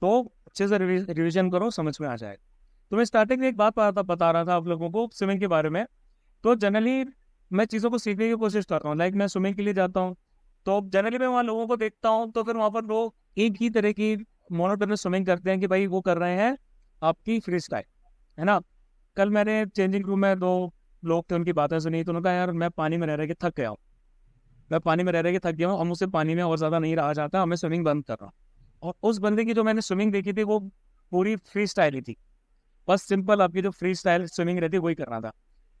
तो अच्छे से रिविजन करो, समझ में आ जाएगा। तो मैं स्टार्टिंग में एक बात बता रहा था आप लोगों को स्विमिंग के बारे में। तो जनरली मैं चीज़ों को सीखने की कोशिश करता हूँ, लाइक मैं स्विमिंग के लिए जाता हूँ, तो जनरली मैं वहाँ लोगों को देखता हूँ, तो फिर वहाँ पर लोग एक ही तरह की मोनोटोनस स्विमिंग करते हैं कि भाई वो कर रहे हैं आपकी फ्री स्टाइल, है ना। कल मैंने चेंजिंग रूम में 2 लोग थे, उनकी बातें सुनी, तो उन्होंने कहा यार मैं पानी में रह रह के थक गया हूँ, मैं पानी में रह रह के थक गया हूँ, अब मुझसे पानी में और ज़्यादा नहीं रहा जाता, मैं स्विमिंग बंद कर रहा हूँ। और उस बंदे की जो मैंने स्विमिंग देखी थी वो पूरी फ्री स्टाइल ही थी, बस सिंपल आपकी जो फ्री स्टाइल स्विमिंग रहती है वही करना था।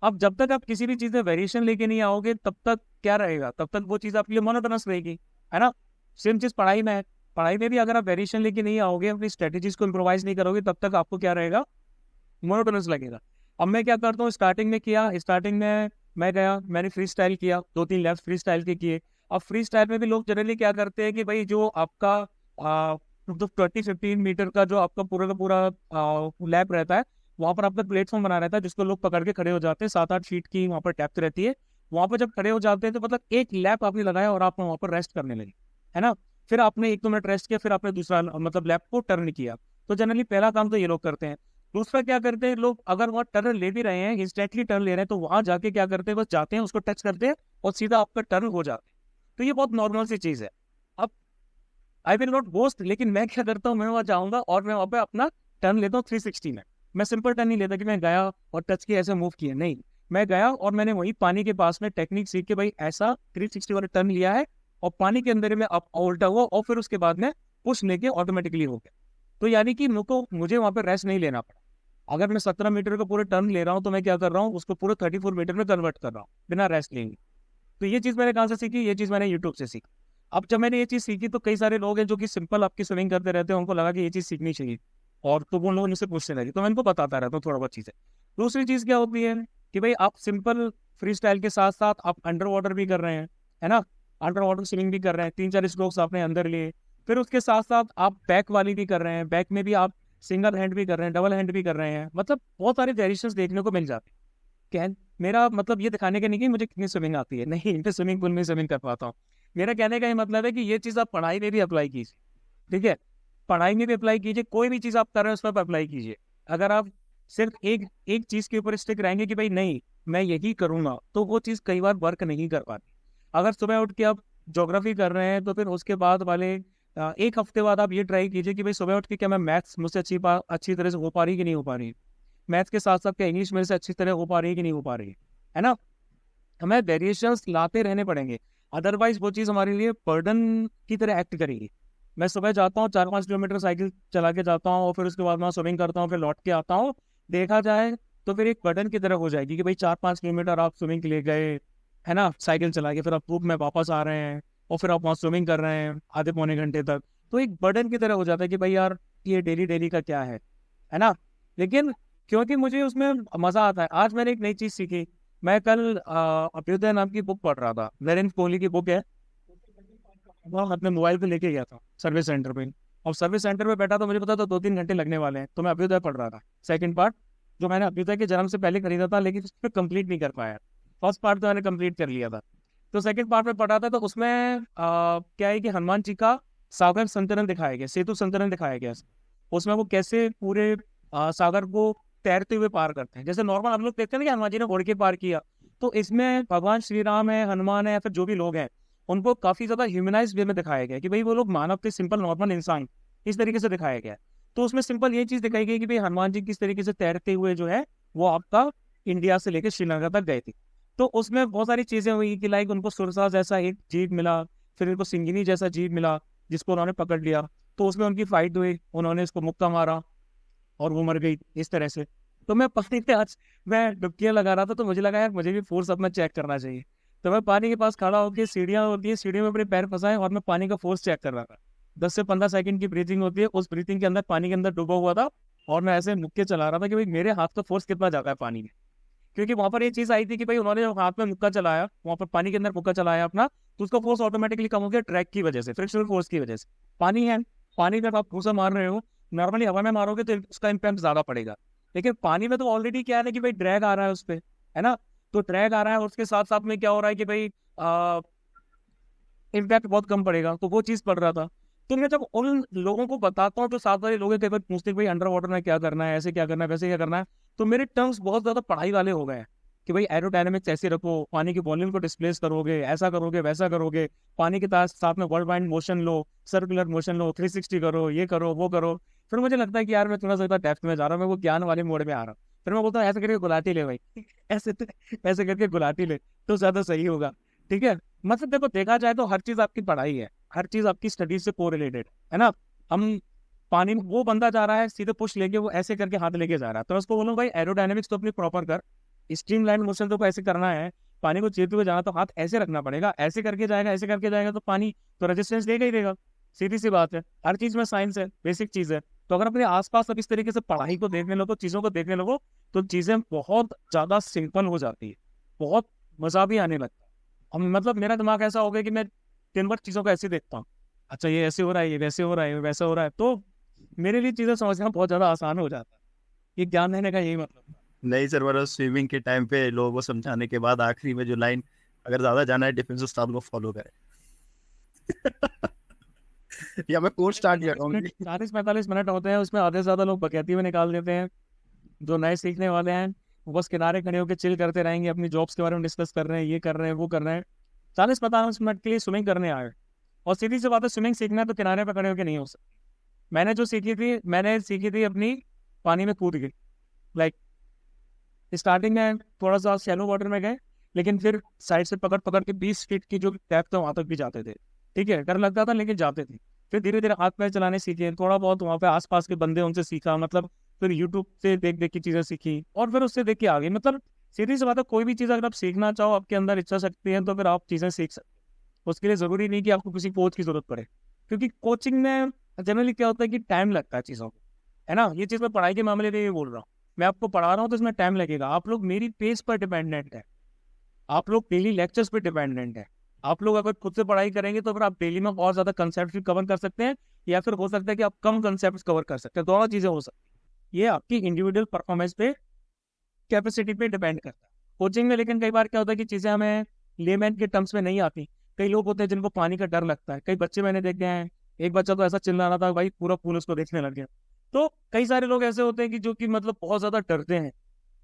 अब जब तक आप किसी भी चीज़ में वेरिएशन लेके नहीं आओगे तब तक क्या रहेगा, तब तक वो चीज़ आपके लिए मोनोटोनस रहेगी, है ना। सेम चीज़ पढ़ाई में है, पढ़ाई में भी अगर आप वेरिएशन लेके नहीं आओगे, अपनी स्ट्रेटेजीज को इम्प्रोवाइज नहीं करोगे, तब तक आपको क्या रहेगा, मोनोटोनस लगेगा। अब मैं क्या करता हूँ, स्टार्टिंग में किया, स्टार्टिंग में मैं गया, मैंने फ्री स्टाइल किया, 2-3 लैप्स फ्री स्टाइल के किए। अब फ्री स्टाइल में भी लोग जनरली क्या करते हैं कि भाई जो आपका मतलब 20-15 मीटर का जो आपका पूरा का पूरा लैप रहता है, वहां पर आपका प्लेटफॉर्म बना रहता है जिसको लोग पकड़ के खड़े हो जाते हैं, 7-8 फीट की वहां पर डेप्थ रहती है। वहां पर जब खड़े हो जाते हैं तो मतलब एक लैप आपने लगाया और आपने वहां पर रेस्ट करने लगे, है ना। फिर आपने 1-2 मिनट रेस्ट किया, फिर आपने दूसरा मतलब लैप को टर्न किया। तो जनरली पहला काम तो ये लोग करते हैं। दूसरा क्या करते हैं लोग, अगर वहाँ टर्न ले भी रहे हैं, इंस्टेंटली टर्न ले रहे हैं, तो वहां जाके क्या करते हैं, बस जाते हैं, उसको टच करते हैं और सीधा आपका टर्न हो जाता है। तो ये बहुत नॉर्मल सी चीज है। अब आई विल नॉट बोस्ट, लेकिन मैं क्या करता हूँ, मैं वहां जाऊंगा और मैं वहां पे अपना टर्न लेता हूँ 360 में। मैं सिंपल टर्न नहीं लेता कि मैं गया और टच किया ऐसे मूव किया, नहीं। मैं गया और मैंने वही पानी के पास में टेक्निक सीख के भाई ऐसा 360 वाला टर्न लिया है, और पानी के अंदर में अब उल्टा हुआ, और फिर उसके बाद में पुश लेके ऑटोमेटिकली हो गया। तो यानी कि मुझे वहां पर रेस्ट नहीं लेना पड़ा। अगर मैं 17 मीटर का पूरे टर्न ले रहा हूँ, तो मैं क्या कर रहा हूँ, उसको पूरे 34 मीटर में कन्वर्ट कर रहा हूँ बिना रेस्ट लेंगे। तो ये चीज़ मैंने कहाँ से सीखी, ये चीज़ मैंने यूट्यूब से सीखी। अब जब मैंने ये चीज़ सीखी तो कई सारे लोग हैं जो कि सिंपल आपकी स्विमिंग करते रहते हैं, उनको लगा कि ये चीज़ सीखनी चाहिए, और तो वो लोग मुझसे पूछने लगे, तो मैं इनको बताता रहता हूँ थोड़ा बहुत चीज़ें। दूसरी चीज़ क्या होती है कि भाई आप सिंपल फ्री स्टाइल के साथ साथ आप अंडर वाटर भी कर रहे हैं, है ना। अंडर वाटर स्विमिंग भी कर रहे हैं, 3-4 स्ट्रोक्स आपने अंदर लिए। फिर उसके साथ साथ आप बैक वाली भी कर रहे हैं, बैक में भी आप सिंगल हैंड भी कर रहे हैं, डबल हैंड भी कर रहे हैं, मतलब बहुत सारे वेरिएशंस देखने को मिल जाते हैं। मेरा मतलब ये दिखाने का नहीं कि मुझे कितनी स्विमिंग आती है, नहीं, मैं स्विमिंग पूल में स्विमिंग कर पाता हूँ। मेरा कहने का ये मतलब है कि ये चीज़ आप पढ़ाई में भी अप्लाई कीजिए, ठीक है। पढ़ाई में भी अप्लाई कीजिए, कोई भी चीज़ आप कर रहे हैं उस पर अप्लाई कीजिए। अगर आप सिर्फ एक एक चीज़ के ऊपर स्टिक रहेंगे कि भाई नहीं मैं यही करूंगा, तो वो चीज़ कई बार वर्क नहीं कर पाती। अगर सुबह उठ के आप ज्योग्राफी कर रहे हैं, तो फिर उसके बाद वाले 1 हफ्ते बाद आप ये ट्राई कीजिए कि भाई सुबह उठ के क्या मैं मैथ्स मुझसे अच्छी तरह से हो पा रही कि नहीं हो पा रही, मैथ के साथ साथ क्या इंग्लिश मेरे से अच्छी तरह हो पा रही है कि नहीं हो पा रही है ना। हमें वेरिएशंस लाते रहने पड़ेंगे, अदरवाइज वो चीज़ हमारे लिए बर्डन की तरह एक्ट करेगी। मैं सुबह जाता हूँ, 4-5 किलोमीटर साइकिल चला के जाता हूँ, और फिर उसके बाद मैं स्विमिंग करता हूँ, फिर लौट के आता हूँ। देखा जाए तो फिर एक बर्डन की तरह हो जाएगी कि भाई 4-5 किलोमीटर आप स्विमिंग के लिए गए, है ना, साइकिल चला के, फिर आप धूप में वापस आ रहे हैं, और फिर आप वहाँ स्विमिंग कर रहे हैं आधे पौने घंटे तक। तो एक बर्डन की तरह हो जाता है कि भाई यार ये डेली डेली का क्या है ना। लेकिन क्योंकि मुझे उसमें मजा आता है, आज मैंने एक नई चीज सीखी। मैं कल अभ्युदय नाम की बुक पढ़ रहा था, नरेंद्र कोहली की बुक है। वो अपने मोबाइल पे लेके गया था सर्विस सेंटर पे, और सर्विस सेंटर पे बैठा तो मुझे पता था 2-3 घंटे लगने वाले हैं, तो मैं अभ्युदय पढ़ रहा था, सेकंड पार्ट, जो मैंने अभ्युदय के जन्म से पहले खरीदा था, लेकिन उस पर कंप्लीट नहीं कर पाया। फर्स्ट पार्ट तो मैंने कंप्लीट कर लिया था, तो सेकंड पार्ट में पढ़ा था। तो उसमें क्या है कि हनुमान जी का सागर संतरण दिखाया गया, सेतु संतरण दिखाया गया। उसमें वो कैसे पूरे सागर को तैरते हुए पार करते हैं, जैसे नॉर्मल हम लोग देखते हैं ना कि हनुमान जी ने उड़ के पार किया। तो इसमें भगवान श्री राम है, हनुमान है, या फिर जो भी लोग हैं, उनको काफी ज्यादा ह्यूमनाइज वे में दिखाया गया कि भाई वो लोग मानव थे, सिंपल नॉर्मल इंसान, इस तरीके से दिखाया गया है। तो उसमें सिंपल ये चीज दिखाई गई कि भाई हनुमान जी किस तरीके से तैरते हुए जो है वो आपका इंडिया से लेकर श्रीलंका तक गए थे। तो उसमें बहुत सारी चीजें हुई कि लाइक उनको सुरसा जैसा एक जीव मिला, फिर उनको सिंगिनी जैसा जीव मिला जिसको उन्होंने पकड़ लिया। तो उसमें उनकी फाइट हुई, उन्होंने इसको मुक्का मारा और वो मर गई इस तरह से। तो मैं पानी में आज मैं डुबकियां लगा रहा था, तो मुझे लगा यार मुझे भी फोर्स अपना चेक करना चाहिए। तो मैं पानी के पास खड़ा होकर, सीढ़ियाँ होती है, सीढ़ियों में अपने पैर फंसाए और मैं पानी का फोर्स चेक कर रहा था। 10 से 15 सेकंड की ब्रीथिंग होती है, उस ब्रीथिंग के अंदर पानी के अंदर डूबा हुआ था, और मैं ऐसे मुक्के चला रहा था कि भाई मेरे हाथ का फोर्स कितना जाता है पानी में। क्योंकि वहां पर ये चीज आई थी कि भाई उन्होंने जब हाथ में मुक्का चलाया, वहां पर पानी के अंदर मुक्का चलाया अपना, तो उसका फोर्स ऑटोमेटिकली कम हो गया, ड्रैग की वजह से, फ्रिक्शनल फोर्स की वजह से। पानी है, पानी में आप घूसा मार रहे हो, नॉर्मली हवा में मारोगे तो उसका इम्पैक्ट ज्यादा पड़ेगा। लेकिन पानी में तो ऑलरेडी क्या है कि भाई ड्रैग आ रहा है उस पर, है ना। तो ड्रैग आ रहा है और उसके साथ साथ में क्या हो रहा है कि भाई इम्पैक्ट बहुत कम पड़ेगा, तो वो चीज पड़ रहा था। तो मैं जब उन लोगों को बताता हूँ तो साथ वाले लोग कई बार पूछते हैं भाई अंडर वाटर में क्या करना है, ऐसे क्या करना है, वैसे क्या करना है, तो मेरे टर्म्स बहुत ज्यादा पढ़ाई वाले हो गए हैं कि भाई एरोडायनेमिक्स ऐसे रखो, पानी के वॉल्यूम को डिस्प्लेस करोगे, ऐसा करोगे, वैसा करोगे, पानी के साथ में वर्ल्ड वाइड मोशन लो, सर्कुलर मोशन लो, 360 करो, ये करो, वो करो। फिर मुझे लगता है कि यार मैं थोड़ा सा डेप्थ में जा रहा हूँ, मैं वो ज्ञान वाले मोड में आ रहा हूँ। फिर मैं बोलता हूँ ऐसे करके गुलाटी ले भाई ऐसे ऐसे करके गुलाटी ले तो ज्यादा सही होगा। ठीक है, मतलब देखो देखा जाए तो हर चीज आपकी पढ़ाई है, हर चीज आपकी स्टडीज से कोरिलेटेड है ना। हम पानी में वो बंदा जा रहा है सीधे पुश लेके, वो ऐसे करके हाथ लेके जा रहा है, तो मैं उसको बोलूँ भाई एरोडायनेमिक्स तो अपनी प्रॉपर कर, स्ट्रीमलाइन मोशन तो ऐसे करना है, पानी को चीरते हुए जाना तो हाथ ऐसे रखना पड़ेगा, ऐसे करके जाएगा, ऐसे करके जाएगा तो पानी तो रेजिस्टेंस देगा ही देगा। सीधी सी बात है, हर चीज में साइंस है, बेसिक चीज है। तो अगर अपने आसपास अब इस तरीके से पढ़ाई को देखने लगो, चीजों को देखने लगो, तो चीजें बहुत ज्यादा सिंपल हो जाती है, बहुत मजा भी आने लगता है। अब मतलब मेरा दिमाग ऐसा हो गया कि मैं दिन भर चीजों को ऐसे देखता हूँ, अच्छा ये ऐसे हो रहा है, ये वैसे हो रहा है, ये वैसा हो रहा है, तो मेरे लिए चीजें समझना बहुत ज्यादा आसान हो जाता है। ये ज्ञान देने का यही मतलब था। नहीं सर, मतलब स्विमिंग के टाइम पे लोगों को समझाने के बाद आखिरी में जो लाइन, अगर ज्यादा जाना है डिफेंस उस्ताद को फॉलो करें या मैं कोर्स स्टार्ट कर रहा हूँ। 40-45 मिनट होते हैं, उसमें आधे से ज्यादा लोग बकैती में निकाल देते हैं। जो नए सीखने वाले हैं वो बस किनारे खड़े होकर चिल करते रहेंगे, अपनी जॉब्स के बारे में डिस्कस कर रहे हैं, ये कर रहे हैं, वो कर रहे हैं। 40-45 मिनट के लिए स्विमिंग करने आए, और सीधी सी बात है, स्विमिंग सीखना है तो किनारे पर खड़े होकर नहीं हो सकती। मैंने सीखी थी अपनी पानी में कूद के। लाइक स्टार्टिंग में थोड़ा सा शैलो वाटर में गए, लेकिन फिर साइड से पकड़ पकड़ के 20 फीट की जो डेप्थ है वहां तक भी जाते थे। ठीक है, डर लगता था लेकिन जाते थे। फिर धीरे धीरे हाथ पैर चलाने सीखे, थोड़ा बहुत वहाँ पे आसपास के बंदे उनसे सीखा, मतलब फिर यूट्यूब से देख देख के चीजें सीखी, और फिर उससे देख के आ गई। मतलब सीधी सी बात है, कोई भी चीज अगर आप सीखना चाहो, आपके अंदर इच्छा शक्ति है, तो फिर आप चीजें सीख सकते हो। उसके लिए जरूरी नहीं कि आपको किसी कोच की जरूरत पड़े, क्योंकि कोचिंग में जनरली क्या होता है कि टाइम लगता है चीज़ों को, है ना। ये चीज़ मैं पढ़ाई के मामले में ये बोल रहा हूँ, मैं आपको पढ़ा रहा हूँ तो इसमें टाइम लगेगा। आप लोग मेरी पेस पर डिपेंडेंट है, आप लोग डेली लेक्चर्स पे डिपेंडेंट है। आप लोग अगर खुद से पढ़ाई करेंगे तो फिर आप डेली में और ज्यादा कंसेप्ट कवर कर सकते हैं, या फिर हो सकता है कि आप कम कंसेप्ट कवर कर सकते हैं, दोनों चीजें हो सकती हैं। ये आपकी इंडिविजुअल परफॉर्मेंस पे, कैपेसिटी पे डिपेंड करता है। कोचिंग में लेकिन कई बार क्या होता है कि चीजें हमें लेमैन के टर्म्स में नहीं आती। कई लोग होते हैं जिनको पानी का डर लगता है, कई बच्चे मैंने देखे हैं, एक बच्चा तो ऐसा चिल्ला रहा था भाई पूरा पूल उसको देखने लग गया। तो कई सारे लोग ऐसे होते हैं कि जो कि मतलब बहुत ज्यादा डरते हैं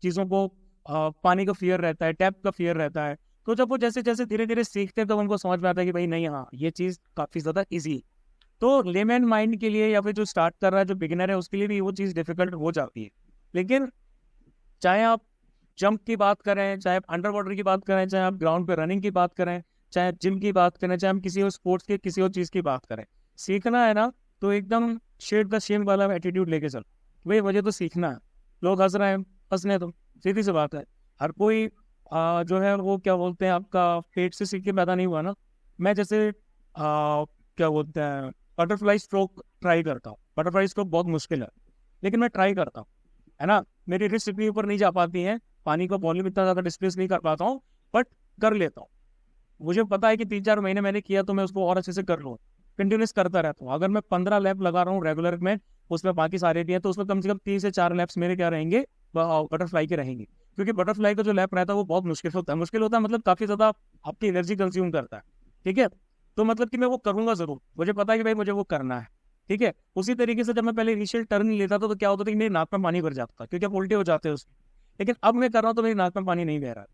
चीजों को, पानी का फियर रहता है, टैप का फियर रहता है। तो जब वो जैसे जैसे धीरे धीरे सीखते हैं तो उनको समझ में आता है कि भाई नहीं, हाँ ये चीज काफी ज्यादा ईजी है। तो लेमैन माइंड के लिए या फिर जो स्टार्ट कर रहा है, जो बिगिनर है, उसके लिए भी वो चीज डिफिकल्ट हो जाती है। लेकिन चाहे आप जंप की बात करें, चाहे आप अंडर वाटर की बात करें, चाहे आप ग्राउंड पे रनिंग की बात करें, चाहे जिम की बात करें, चाहे हम किसी और स्पोर्ट्स की किसी और चीज की बात करें, सीखना है ना तो एकदम शेड द शेम वाला एटीट्यूड लेके चलो। भाई मुझे तो सीखना है, लोग हंस रहे हैं, हंसने दो, सीधी सी बात है। हर कोई जो है वो क्या बोलते हैं, आपका पेट से सीख के पैदा नहीं हुआ ना। मैं जैसे क्या बोलते हैं, बटरफ्लाई स्ट्रोक ट्राई करता हूँ। बटरफ्लाई स्ट्रोक बहुत मुश्किल है, लेकिन मैं ट्राई करता हूँ, है ना। मेरी रिस्ट इतनी ऊपर नहीं जा पाती है, पानी का वॉल्यूम इतना ज्यादा डिस्प्लेस नहीं कर पाता हूँ, बट कर लेता हूँ। मुझे पता है कि 3-4 महीने मैंने किया तो मैं उसको और अच्छे से कर लूँ, कंटिन्यूस करता रहता हूँ। अगर मैं 15 लैप लगा रहा हूँ रेगुलर में, उसमें बाकी सारे दिए, तो उसमें कम से कम 3 से 4 लैप्स मेरे क्या रहेंगे, बटरफ्लाई के रहेंगे। क्योंकि बटरफ्लाई का जो लैप रहता है वो बहुत मुश्किल होता है, मतलब काफी ज्यादा आपकी एनर्जी कंज्यूम करता है। ठीक है, तो मतलब कि मैं वो करूंगा जरूर, मुझे पता है कि भाई मुझे वो करना है। ठीक है, उसी तरीके से जब मैं पहले इनिशियल टर्न लेता था तो क्या होता था कि मेरी नाक में पानी भर जाता था, क्योंकि आप उल्टे हो जाते हैं उसमें। लेकिन अब मैं कर रहा हूँ तो मेरी नाक में पानी नहीं बह रहा,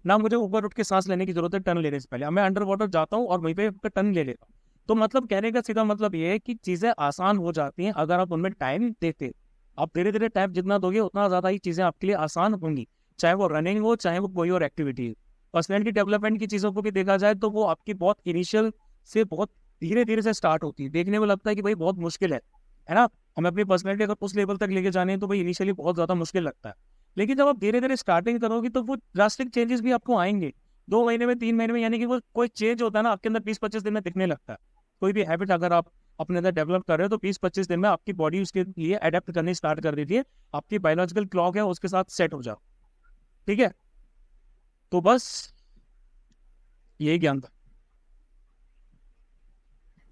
ना मुझे ऊपर उठ के सांस लेने की जरूरत है टर्न लेने से पहले। अब मैं अंडर वाटर जाता हूँ और वहीं पे टर्न ले लेता हूँ। तो मतलब कहने का सीधा मतलब ये है कि चीजें आसान हो जाती हैं अगर आप उनमें टाइम देते। आप धीरे धीरे टाइम जितना दोगे उतना ज्यादा ही चीजें आपके लिए आसान होंगी, चाहे वो रनिंग हो, चाहे वो कोई और एक्टिविटी हो। पर्सनैलिटी डेवलपमेंट की चीजों को भी देखा जाए तो वो आपकी बहुत इनिशियल से बहुत धीरे धीरे से स्टार्ट होती है। देखने में लगता है कि भाई बहुत मुश्किल है ना। हमें अपनी पर्सनैलिटी अगर उस लेवल तक लेके जाने हैं तो भाई इनिशियली बहुत ज्यादा मुश्किल लगता है। लेकिन जब आप धीरे धीरे स्टार्टिंग करोगे तो वो ड्रास्टिक चेंजेस भी आपको आएंगे 2 महीने में, 3 महीने में। यानी कि वो कोई चेंज होता है ना आपके अंदर 20-25 दिन में दिखने लगता है। कोई भी हैबिट अगर आप अपने अंदर डेवलप कर रहे हो तो 20-25 दिन में आपकी बॉडी उसके लिए अडेप्ट करनी स्टार्ट कर देती है, आपकी बायोलॉजिकल क्लॉक है उसके साथ सेट हो जाओ। ठीक है, तो बस यही ज्ञान था।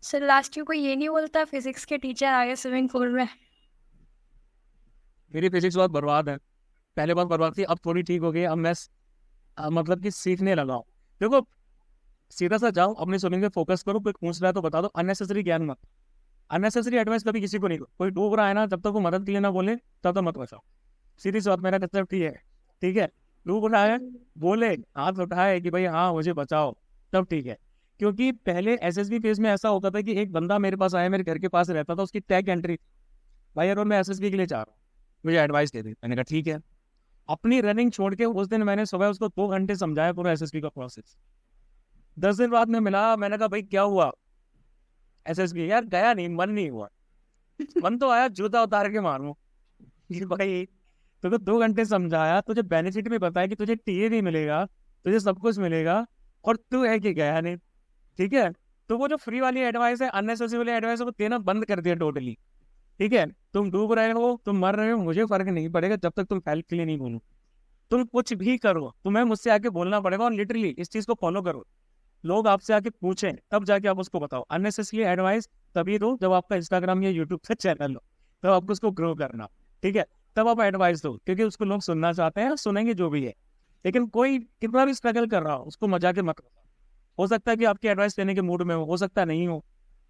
सर लास्ट ईयर को ये नहीं बोलता फिजिक्स के टीचर आ गए स्विमिंग पूल में? मेरी फिजिक्स बहुत बर्बाद है, पहले बहुत बर्बाद थी, अब थोड़ी ठीक हो गई। अब मैं मतलब कि सीखने लगा हूँ। देखो सीधा सा जाओ, अपनी स्विमिंग पे फोकस करो, कोई पूछ रहा है तो बता दो, अननेसेसरी ज्ञान मत। अननेसेसरी एडवाइस कभी किसी को नहीं दो। कोई डूब रहा है ना, जब तक वो मदद के लिए ना बोले तब तक मत बचाओ। सीधी सी बात, मेरा कंसेप्ट ही है, ठीक है। डूब रहा है, बोले, हाथ उठाए कि भाई हाँ मुझे बचाओ, तब ठीक है। क्योंकि पहले एसएसबी फेज में ऐसा होता था कि एक बंदा मेरे पास आया, मेरे घर के पास रहता था, उसकी टैग एंट्री, भाई यार मैं एसएसबी के लिए चाह रहा हूँ, मुझे एडवाइस दे दी। मैंने कहा ठीक है। अपनी रनिंग छोड़ के उस दिन मैंने सुबह उसको 2 घंटे समझाया पूरा एसएसबी का प्रोसेस। 10 दिन बाद में मिला, मैंने कहा भाई क्या हुआ एसएसबी? यार गया नहीं, मन नहीं हुआ। मन तो आया जूता उतार के मारूं कि भाई तुझे 2 घंटे समझाया, तुझे बेनिफिट भी बताया कि तुझे टीए भी मिलेगा, तुझे सब कुछ मिलेगा, और तू है कि गया नहीं, ठीक है। तो वो जो फ्री वाली एडवाइस है, अननेसेसरी वाली एडवाइस है, वो देना बंद कर दिया टोटली, ठीक है। तुम डूब रहे हो, तुम मर रहे हो, मुझे फर्क नहीं पड़ेगा जब तक तुम हेल्प के लिए नहीं बोलो। तुम कुछ भी करो, तुम्हें मुझसे आके बोलना पड़ेगा, और लिटरली इस चीज को फॉलो करो। लोग आपसे आके पूछें तब जाके आप उसको बताओ। अननेसेसरी एडवाइस तभी दो जब आपका इंस्टाग्राम या यूट्यूब पे चैनल हो, तब आपको उसको ग्रो करना, ठीक है। तब आप एडवाइस दो, क्योंकि उसको लोग सुनना चाहते हैं, सुनेंगे जो भी है। लेकिन कोई कितना भी स्ट्रगल कर रहा हो, उसको मजाक मत बताओ। हो सकता है कि आपकी एडवाइस लेने के मूड में हो सकता है नहीं हो,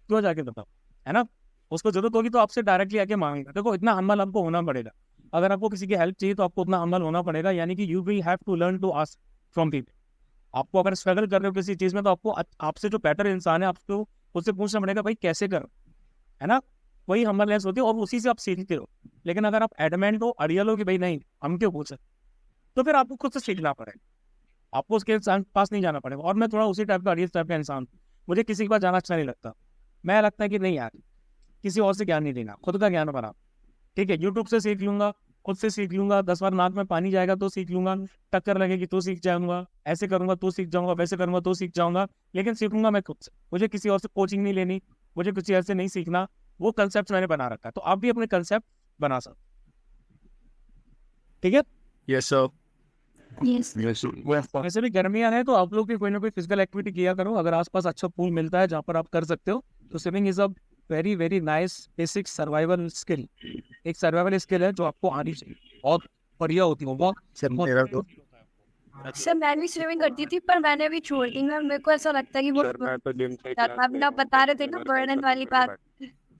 क्यों जाके बताओ, है ना। उसको जरूरत होगी तो आपसे डायरेक्टली आके मांगेगा। देखो इतना हम्बल आपको होना पड़ेगा, अगर आपको किसी की हेल्प चाहिए तो आपको उतना हम्बल होना पड़ेगा, यानी कि you will have to learn to ask from people. आपको अगर स्ट्रगल कर रहे हो किसी चीज में, तो आपको आपसे जो बेटर इंसान है, आपको उससे पूछना पड़ेगा भाई कैसे करो, है ना। वही हम्बलनेस होती है, और उसी से आप सीखते हो। लेकिन अगर आप एडमेंट हो, अड़ियल हो कि भाई नहीं हम क्यों पूछ सकते, तो फिर आपको खुद से सीखना पड़ेगा, आपको उसके इंसान पास नहीं जाना पड़ेगा। और मैं थोड़ा उसी टाइप का अड़ियल टाइप का इंसान, मुझे किसी के पास जाना अच्छा नहीं लगता। मैं लगता है कि नहीं यार, किसी और से ज्ञान नहीं लेना, खुद का ज्ञान बना, ठीक है। यूट्यूब से सीख लूंगा, खुद से सीख लूंगा, 10 बार नाक में पानी जाएगा तो सीख लूंगा, टक्कर लगेगी तो सीख जाऊंगा, ऐसे करूंगा तो सीख जाऊंगा, वैसे करूंगा तो सीख जाऊंगा, लेकिन सीखूंगा मैं खुद से। मुझे किसी और से कोचिंग नहीं लेनी, मुझे किसी और से नहीं सीखना। वो कंसेप्ट मैंने बना रखा है, तो आप भी अपने कंसेप्ट बना सकते, ठीक है। Yes sir. यस। वैसे भी गर्मियां हैं, तो आप लोग भी कोई ना कोई फिजिकल एक्टिविटी किया करो। अगर आसपास अच्छा पूल मिलता है जहाँ पर आप कर सकते हो, तो swimming is a very very nice basic survival skill. एक सर्वाइवल स्किल है जो आपको आनी चाहिए, बहुत बढ़िया होती है, बहुत सर मेरा तो सर मैं भी स्विमिंग करती थी, पर मैंने भी छोड़ दी। मैं मेरे को ऐसा लगता है कि वो आप ना बता रहे थे ना बर्डन वाली बात,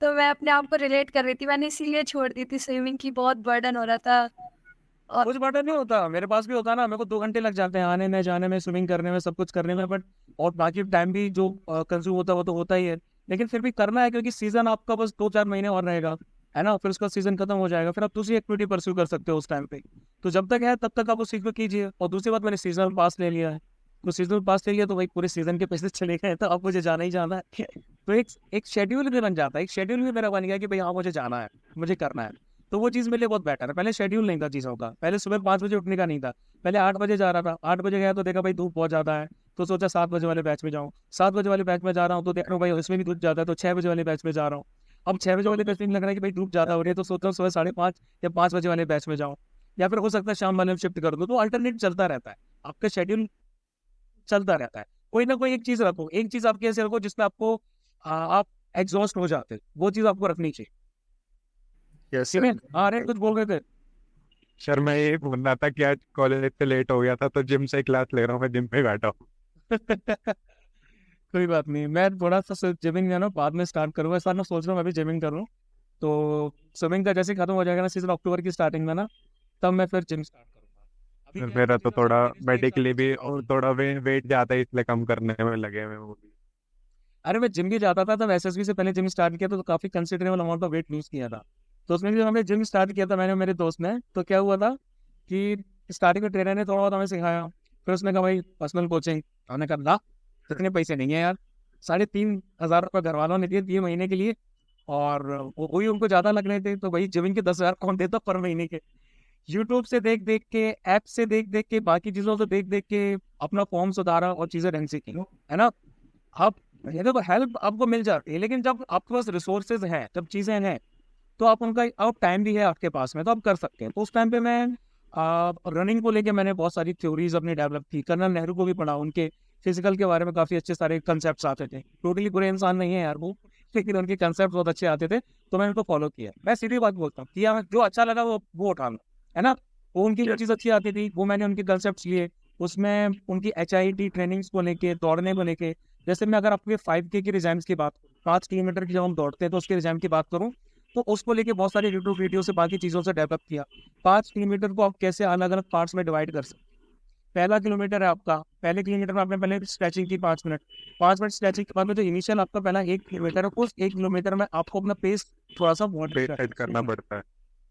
तो मैं अपने आप को रिलेट कर रही थी, मैंने इसीलिए छोड़ दी थी स्विमिंग की, बहुत बर्डन हो रहा था। और कुछ बटन नहीं होता, मेरे पास भी होता ना, मेरे को 2 घंटे लग जाते हैं आने में, जाने में, स्विमिंग करने में, सब कुछ करने में, बट और बाकी टाइम भी जो कंज्यूम होता है वो तो होता ही है। लेकिन फिर भी करना है, क्योंकि सीजन आपका बस 2-4 महीने और रहेगा, है ना। फिर उसका सीजन खत्म हो जाएगा, फिर आप दूसरी एक्टिविटी परस्यू कर सकते हो उस टाइम पे। तो जब तक है तब तक आप उस चीज को कीजिए। और दूसरी बात, मैंने सीजनल पास ले लिया है, तो सीजनल पास ले लिया तो भाई पूरे सीजन के पैसे चले गए, तो अब मुझे जाना ही जाना है। तो एक शेड्यूल भी बन जाता है, एक शेड्यूल भी मेरा बन गया कि भाई हाँ मुझे जाना है, मुझे करना है। तो वो चीज़ मेरे लिए बहुत बेटर है। पहले शेड्यूल नहीं था चीज़ों का, पहले सुबह 5 बजे उठने का नहीं था, पहले 8 बजे जा रहा था। 8 बजे गया तो देखा भाई धूप बहुत ज़्यादा है, तो सोचा 7 बजे वाले बैच में जाऊँ। 7 बजे वाले बैच में जा रहा हूँ तो देख रहा हूँ भाई इसमें भी धूप ज़्यादा है, तो 6 बजे वाले बैच में जा रहा हूँ। अब 6 बजे वाले बैच में लग रहा है कि भाई धूप ज़्यादा हो रही है, तो सोचता हूँ सुबह 5:30 या 5 बजे वाले बैच में जाऊँ, या फिर हो सकता है शाम वाले में शिफ्ट कर दो। तो अल्टरनेट चलता रहता है, आपका शेड्यूल चलता रहता है। कोई ना कोई एक चीज़ रखो, एक चीज़ आपकी ऐसे रखो जिसमें आपको आप एग्जॉस्ट हो जाते, वो चीज़ आपको रखनी चाहिए। यस ठीक है, अरे कुछ बोल रहे थे। सर मैं ये बोल रहा था कि आज कॉलेज से लेट हो गया था, तो जिम से क्लास ले रहा हूँ, मैं जिम पे बैठा हूँ। कोई बात नहीं, मैं थोड़ा सा जिमिंग है ना बाद में स्टार्ट करूंगा। इस बार मैं सोच रहा हूँ मैं भी जिमिंग करूँ, तो स्विमिंग का जैसे खत्म हो जाएगा ना सीजन अक्टूबर की स्टार्टिंग में ना, तब मैं फिर जिम स्टार्ट करूंगा। अभी सर क्या है, मेरा किसी तो का थोड़ा मेरी से 1 साल मेडिकली भी पीछे और है। थोड़ा वेट जाता है, इसलिए कम करने में लगे हुए हैं वो भी। अरे मैं जिम भी जाता था, तब एसएसबी से पहले जिम स्टार्ट किया था, तो काफी considerable amount of weight lose किया था। तो उसमें भी जब हमने जिम स्टार्ट किया था मैंने और मेरे दोस्त ने, तो क्या हुआ था कि स्टार्टिंग में ट्रेनर ने थोड़ा बहुत हमें सिखाया, फिर उसने कहा भाई पर्सनल कोचिंग। हमने कहा ना, इतने पैसे नहीं है यार, 3,500 रुपये घर वालों ने दिए 3 महीने के लिए, और वही उनको ज्यादा लग रहे थे। तो भाई जिमिंग के 10,000 कौन देता पर महीने के। यूट्यूब से देख देख के, ऐप से देख देख के, बाकी चीजों से देख देख के अपना फॉर्म सुधारा और चीजें ढंग से की, है ना। अब ये देखो हेल्प आपको मिल जाती है, लेकिन जब आपके पास रिसोर्सेज हैं, जब चीजें हैं, तो आप उनका अब टाइम भी है आपके पास में, तो आप कर सकते हैं। तो उस टाइम पे मैं रनिंग को लेके मैंने बहुत सारी थ्योरीज अपनी डेवलप की, कर्नल नेहरू को भी पढ़ा, उनके फिजिकल के बारे में काफी अच्छे सारे कंसेप्ट आते थे। टोटली बुरे इंसान नहीं है यार वो, लेकिन उनके कंसेप्ट बहुत अच्छे आते थे, तो मैंने उनको फॉलो किया। मैं सीधी बात बोलता हूँ, किया जो अच्छा लगा वो उठा लो, है ना। वो उनकी जो चीज़ अच्छी आती थी वो मैंने उनके कंसेप्ट लिए, उसमें उनकी HIIT ट्रेनिंग्स को लेके, दौड़ने को लेके जैसे मैं अगर आपके 5K की रिजाइम्स की बात करूँ, 5 किलोमीटर की जब हम दौड़ते हैं तो उसके रिजाइम की बात करूँ, तो उसको लेके बहुत सारी यूट्यूब वीडियो से बाकी चीज़ों से डेवलप किया। 5 किलोमीटर को आप कैसे अलग अलग पार्ट्स में डिवाइड कर सकते हैं। पहला किलोमीटर है आपका, पहले किलोमीटर में आपने पहले स्ट्रेचिंग की 5 मिनट, 5 मिनट स्ट्रेचिंग के बाद में जो इनिशियल आपका पहला 1 किलोमीटर है, उस 1 किलोमीटर में आपको अपना पेस थोड़ा सा पेट करना पड़ता है।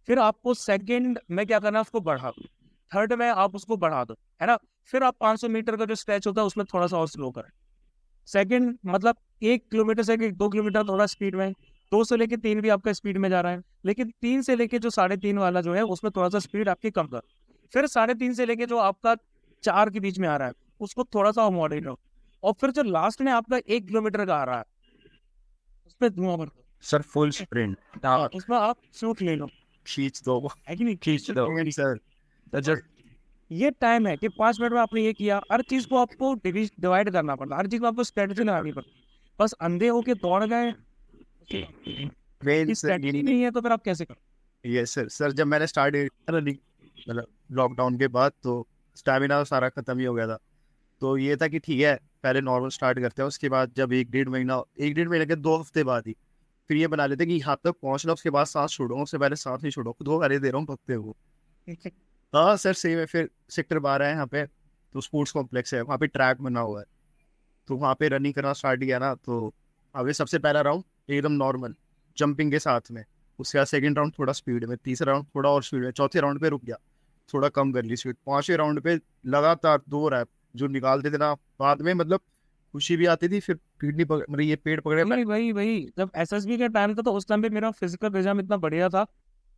फिर आपको सेकंड में क्या करना है, उसको बढ़ा दो, थर्ड में आप उसको बढ़ा दो, है ना। फिर आप 500 मीटर का जो स्ट्रेच होता है उसमें थोड़ा सा और स्लो करें। सेकंड मतलब 1 किलोमीटर से 2 किलोमीटर थोड़ा स्पीड में, 2 से लेके 3 भी आपका स्पीड में जा रहा है, लेकिन 3 से लेके जो 3.5 वाला जो है उसमें थोड़ा सा स्पीड आपकी कम कर। फिर 3.5 से लेके जो आपका 4 के बीच में आ रहा है उसको थोड़ा सा मॉडरेट रहो, और फिर जो लास्ट में आपका 1 किलोमीटर का आ रहा है उसमें धुआं भर दो। सर फुल स्प्रिंट उसमें आप शूट ले लो, खींच दो, है कि नहीं। खींच दो सर। That's ये टाइम है कि 5 मिनट में आपने ये किया। हर चीज को आपको डिवाइड करना पड़ता है, हर चीज में आपको स्ट्रेटेजी लगानी पड़ती है। बस अंधे होके दौड़ गए, स्ट्रेटेजी नहीं है तो फिर आप कैसे करो। Yes sir. सर जब मैंने स्टार्ट रनिंग मतलब लॉकडाउन के बाद, तो स्टैमिना सारा खत्म ही हो गया था। तो ये था कि ठीक है पहले नॉर्मल स्टार्ट करते हैं, उसके बाद जब 1-1.5 महीने के 2 हफ्ते बाद ही फिर ये बना लेते कि यहाँ तक पहुँचना, उसके बाद सांस छोड़ो, उससे पहले सांस नहीं छोड़ो, खुद को गाली दे रहा हूँ भगते हो। हाँ सर सही में। फिर सेक्टर 12 है यहाँ पे, तो स्पोर्ट्स कॉम्प्लेक्स है, वहाँ पे ट्रैक बना हुआ है, तो वहाँ पे रनिंग करना स्टार्ट किया ना। तो अभी सबसे पहला राउंड एकदम नॉर्मल जंपिंग के साथ में, उसके बाद सेकंड राउंड थोड़ा स्पीड में, तीसरा राउंड थोड़ा और स्पीड में, चौथे राउंड पे रुक गया, थोड़ा कम कर ली स्पीड, 5वें राउंड पे लगातार 2 रैप जो निकालते थे ना, बाद में मतलब खुशी भी आती थी। फिर मतलब ये पेड़ पकड़े वही जब एसएसबी का टाइम था तो उस टाइम पे मेरा फिजिकल रिजम इतना बढ़िया था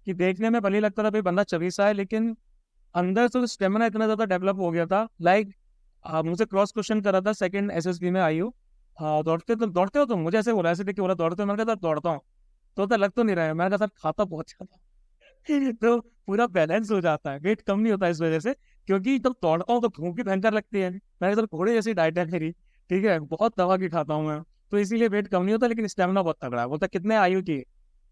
कि देखने में भले लगता था भाई बंदा चबीसा है, लेकिन अंदर से स्टेमिना इतना ज्यादा डेवलप हो गया था। लाइक मुझे क्रॉस क्वेश्चन करा था सेकंड एसएसबी में आई हूँ, दौड़ते हो तुम, मुझे ऐसे बोला, ऐसे देख के बोला दौड़ते हो, मैंने कहा दौड़ता हूँ, तो लग तो नहीं रहा है, मैंने कहा सर खाता बहुत ज्यादा तो पूरा बैलेंस हो जाता है, वेट कम नहीं होता इस वजह से, क्योंकि जब दौड़ता हूँ तो भूख भी भयंकर लगती है। मैंने कहा घोड़े जैसी डाइट है मेरी, ठीक है, बहुत दवा की खाता हूँ मैं, तो इसीलिए वेट कम नहीं होता, लेकिन स्टेमिना बहुत तगड़ा है। बोलता कितने आयु की,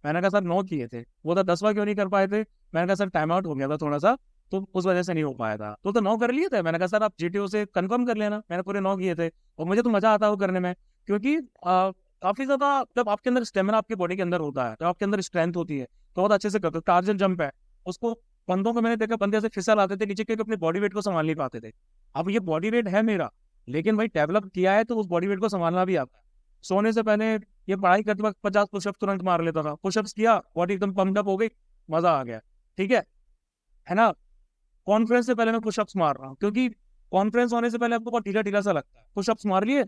मैंने कहा सर 9 किए थे। वो तो 10वां क्यों नहीं कर पाए थे, मैंने कहा सर टाइम आउट हो गया था थोड़ा सा, तो उस वजह से नहीं हो पाया था। तो 9 कर लिए थे। मैंने कहा सर आप जीटीओ से कंफर्म कर लेना, मैंने पूरे 9 किए थे, और मुझे तो मजा आता है वो करने में, क्योंकि काफी ज्यादा जब आपके अंदर स्टेमिना आपकी बॉडी के अंदर होता है, जब आपके अंदर स्ट्रेंथ होती है तो बहुत अच्छे से करते हो। टार्जन जंप है, उसको बंदों को मैंने देखा, बंदे ऐसे फिसल आते थे नीचे क्योंकि अपने बॉडी वेट को संभाल नहीं पाते थे। अब ये बॉडी वेट है मेरा, लेकिन भाई डेवलप किया है तो उस बॉडी वेट को संभालना भी आता है। सोने से पहले ये पढ़ाई करते वक्त 50 पुशअप तुरंत मार लेता था, पुशअप्स किया, बॉडी एकदम पम्प अप हो गई, मजा आ गया, ठीक है ना। कॉन्फ्रेंस से पहले मैं पुशअप्स मार रहा हूँ, क्योंकि कॉन्फ्रेंस होने से पहले आपको बहुत ढीला ढीला सा लगता है, पुशअप्स मार लिए,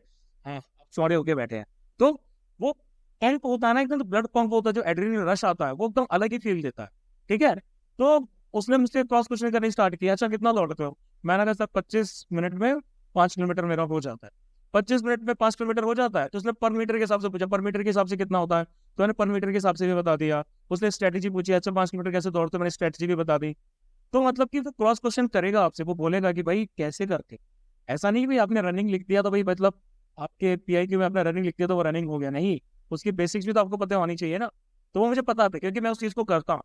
हाँ चौड़े होके बैठे हैं, तो वो पंप होता है ना एकदम, ब्लड पंप होता है, जो एड्रेनलिन रश आता है वो एकदम अलग ही फील देता है, ठीक है। तो उसने मुझसे क्रॉस क्वेश्चन करना स्टार्ट किया, अच्छा कितना दौड़ते हो, मैंने कहा सर 25 मिनट में 5 किलोमीटर मेरा हो जाता है। 25 मिनट में 5 किलोमीटर हो जाता है, तो उसने पर मीटर के हिसाब से पूछा, पर मीटर के हिसाब से कितना होता है, तो मैंने पर मीटर के हिसाब से भी बता दिया। उसने स्ट्रेटेजी पूछी, अच्छा 5 किलोमीटर कैसे दौड़ते हो, मैंने स्ट्रेटेजी भी बता दी। तो मतलब कि क्रॉस क्वेश्चन करेगा आपसे, वो बोलेगा कि भाई कैसे करते, ऐसा नहीं भाई आपने रनिंग लिख दिया तो भाई मतलब आपके पीआईक्यू में आपने रनिंग लिख दिया तो वो रनिंग हो गया, नहीं, उसकी बेसिक्स भी तो आपको पता होनी चाहिए ना। तो वो मुझे पता था, क्योंकि मैं उस चीज़ को करता हूँ,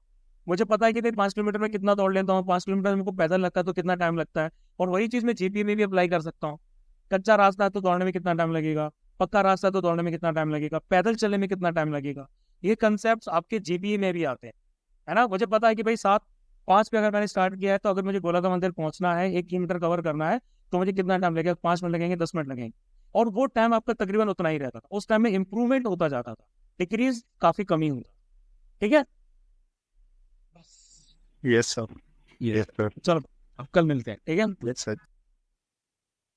मुझे पता है कि 5 किलोमीटर में कितना दौड़ लेता हूँ, 5 किलोमीटर मेरे को पैदल लगता है तो कितना टाइम लगता है, और वही चीज़ मैं जीपीए में भी अप्लाई कर सकता हूँ। कच्चा रास्ता है तो दौड़ने में कितना टाइम लगेगा, पक्का रास्ता है तो दौड़ने में कितना टाइम लगेगा, पैदल चलने में कितना टाइम लगेगा, ये कंसेप्ट आपके जीपीए में भी आते हैं, है ना। मुझे पता है कि भाई 7:05 पे अगर मैंने स्टार्ट किया है, तो अगर मुझे गोलाघाट मंदिर पहुंचना है, 1 किलोमीटर कवर करना है, तो मुझे कितना टाइम लगेगा, 5 मिनट लगेंगे, 10 मिनट लगेंगे, और वो टाइम आपका तकरीबन उतना ही रहता था। उस टाइम में इंप्रूवमेंट होता जाता था, डिक्रीज काफी कमी होता, ठीक है। Yes sir. Yes sir. चलो अब कल मिलते हैं, ठीक है। Yes sir.